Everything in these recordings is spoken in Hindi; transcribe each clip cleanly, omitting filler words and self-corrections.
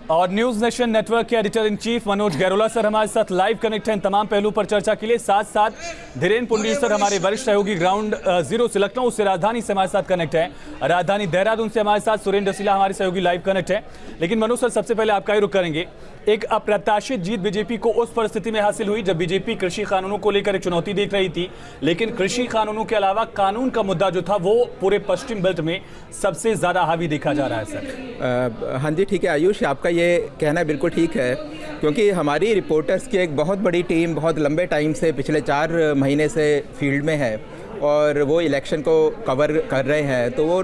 और न्यूज नेशन नेटवर्क के editor in chief Manoj Gairola sir हमारे साथ लाइव कनेक्ट हैं तमाम पहलू पर चर्चा के लिए। साथ साथ धीरेन पुंडीर सर हमारे वरिष्ठ सहयोगी ग्राउंड जीरो से लखनऊ से राजधानी से हमारे साथ कनेक्ट है, राजधानी देहरादून से हमारे साथ सुरेंद्र सिला हमारे सहयोगी लाइव कनेक्ट है। लेकिन मनोज सर, सबसे पहले आपका ही रुख करेंगे। एक अप्रत्याशित जीत बीजेपी को उस परिस्थिति में हासिल हुई जब बीजेपी कृषि कानूनों को लेकर एक चुनौती देख रही थी, लेकिन कृषि कानूनों के अलावा कानून का मुद्दा जो था वो पूरे पश्चिम बेल्ट में सबसे ज्यादा हावी देखा जा रहा है सर। हाँ जी, ठीक है आयुष, आपका ये कहना बिल्कुल ठीक है, क्योंकि हमारी रिपोर्टर्स की एक बहुत बड़ी टीम बहुत लंबे टाइम से पिछले 4 महीने से फील्ड में है और वो इलेक्शन को कवर कर रहे हैं। तो वो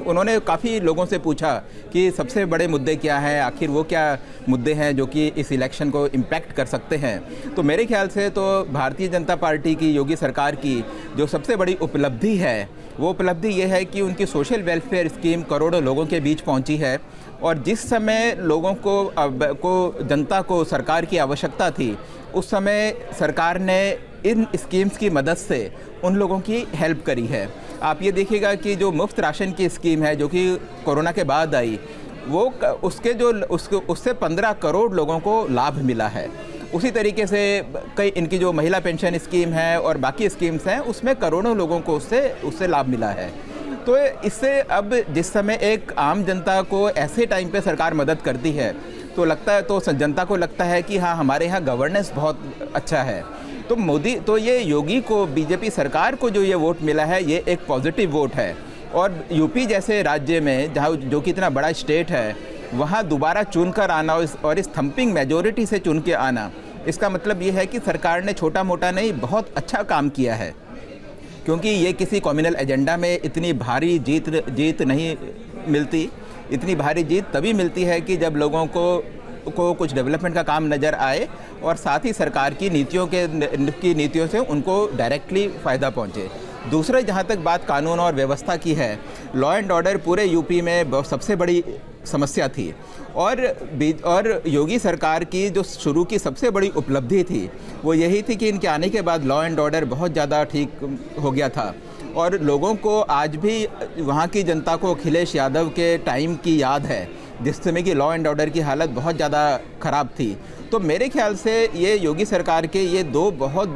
उन्होंने काफ़ी लोगों से पूछा कि सबसे बड़े मुद्दे क्या हैं, आखिर वो क्या मुद्दे हैं जो कि इस इलेक्शन को इम्पैक्ट कर सकते हैं। तो मेरे ख्याल से तो भारतीय जनता पार्टी की, योगी सरकार की जो सबसे बड़ी उपलब्धि है वो उपलब्धि ये है कि उनकी सोशल वेलफेयर स्कीम करोड़ों लोगों के बीच पहुंची है। और जिस समय लोगों को जनता को सरकार की आवश्यकता थी, उस समय सरकार ने इन स्कीम्स की मदद से उन लोगों की हेल्प करी है। आप ये देखिएगा कि जो मुफ्त राशन की स्कीम है जो कि कोरोना के बाद आई, वो उससे 15 करोड़ लोगों को लाभ मिला है। उसी तरीके से कई इनकी जो महिला पेंशन स्कीम है और बाकी स्कीम्स हैं, उसमें करोड़ों लोगों को उससे लाभ मिला है। तो इससे अब जिस समय एक आम जनता को ऐसे टाइम पे सरकार मदद करती है तो जनता को लगता है कि हाँ, हमारे यहाँ गवर्नेंस बहुत अच्छा है। तो ये योगी को, बीजेपी सरकार को जो ये वोट मिला है, ये एक पॉजिटिव वोट है। और यूपी जैसे राज्य में जो कि इतना बड़ा स्टेट है, वहाँ दोबारा चुन कर आना और इस थम्पिंग मेजोरिटी से चुन के आना, इसका मतलब ये है कि सरकार ने छोटा मोटा नहीं, बहुत अच्छा काम किया है। क्योंकि ये किसी कम्युनल एजेंडा में इतनी भारी जीत नहीं मिलती। इतनी भारी जीत तभी मिलती है कि जब लोगों को कुछ डेवलपमेंट का काम नज़र आए और साथ ही सरकार की नीतियों से उनको डायरेक्टली फ़ायदा पहुँचे। दूसरा, जहाँ तक बात कानून और व्यवस्था की है, लॉ एंड ऑर्डर पूरे यूपी में सबसे बड़ी समस्या थी। और योगी सरकार की जो शुरू की सबसे बड़ी उपलब्धि थी वो यही थी कि इनके आने के बाद लॉ एंड ऑर्डर बहुत ज़्यादा ठीक हो गया था। और लोगों को आज भी, वहाँ की जनता को अखिलेश यादव के टाइम की याद है जिस समय की लॉ एंड ऑर्डर की हालत बहुत ज़्यादा ख़राब थी। तो मेरे ख्याल से ये योगी सरकार के ये दो बहुत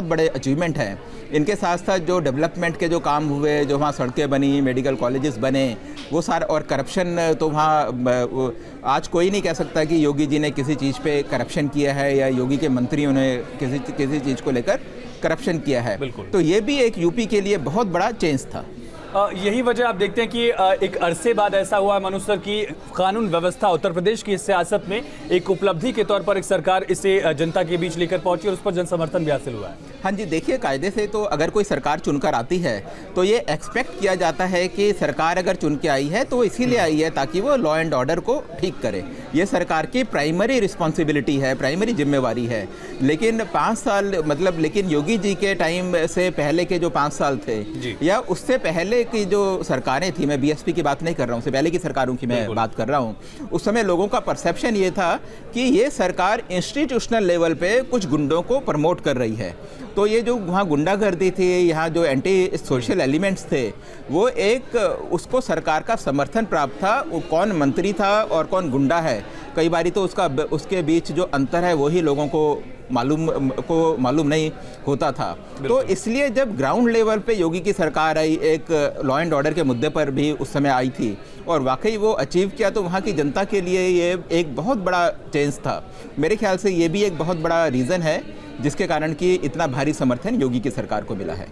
बड़े अचीवमेंट हैं। इनके साथ साथ जो डेवलपमेंट के जो काम हुए, जो वहाँ सड़कें बनी, मेडिकल कॉलेजेस बने, वो सारे, और करप्शन तो वहाँ आज कोई नहीं कह सकता कि योगी जी ने किसी चीज़ पे करप्शन किया है या योगी के मंत्रियों ने किसी चीज़ को लेकर करप्शन किया है। तो ये भी एक यूपी के लिए बहुत बड़ा चेंज था। यही वजह आप देखते हैं कि एक अरसे बाद ऐसा हुआ है मनोज सर की कानून व्यवस्था उत्तर प्रदेश की सियासत में एक उपलब्धि के तौर पर एक सरकार इसे जनता के बीच लेकर पहुंची और उस पर जन समर्थन भी हासिल हुआ है। हाँ जी, देखिए, कायदे से तो अगर कोई सरकार चुनकर आती है तो ये एक्सपेक्ट किया जाता है कि सरकार अगर चुन के आई है तो इसीलिए आई है ताकि वो लॉ एंड ऑर्डर को ठीक करे। ये सरकार की प्राइमरी रिस्पॉन्सिबिलिटी है, प्राइमरी जिम्मेवारी है। लेकिन 5 साल लेकिन योगी जी के टाइम से पहले के जो 5 साल थे या उससे पहले की जो सरकारें थी, मैं बीएसपी की बात नहीं कर रहा हूँ, उससे पहले की सरकारों की मैं बात कर रहा हूँ, उस समय लोगों का परसेप्शन ये था कि ये सरकार इंस्टीट्यूशनल लेवल पे कुछ गुंडों को प्रमोट कर रही है। तो ये जो वहाँ गुंडागर्दी थी, यहाँ जो एंटी सोशल एलिमेंट्स थे, वो उसको सरकार का समर्थन प्राप्त था। वो कौन मंत्री था और कौन गुंडा है, कई बारी तो उसके बीच जो अंतर है वही लोगों को मालूम नहीं होता था। तो इसलिए जब ग्राउंड लेवल पे योगी की सरकार आई, एक लॉ एंड ऑर्डर के मुद्दे पर भी उस समय आई थी और वाकई वो अचीव किया, तो वहाँ की जनता के लिए ये एक बहुत बड़ा चेंज था। मेरे ख्याल से ये भी एक बहुत बड़ा रीज़न है जिसके कारण कि इतना भारी समर्थन योगी की सरकार को मिला है।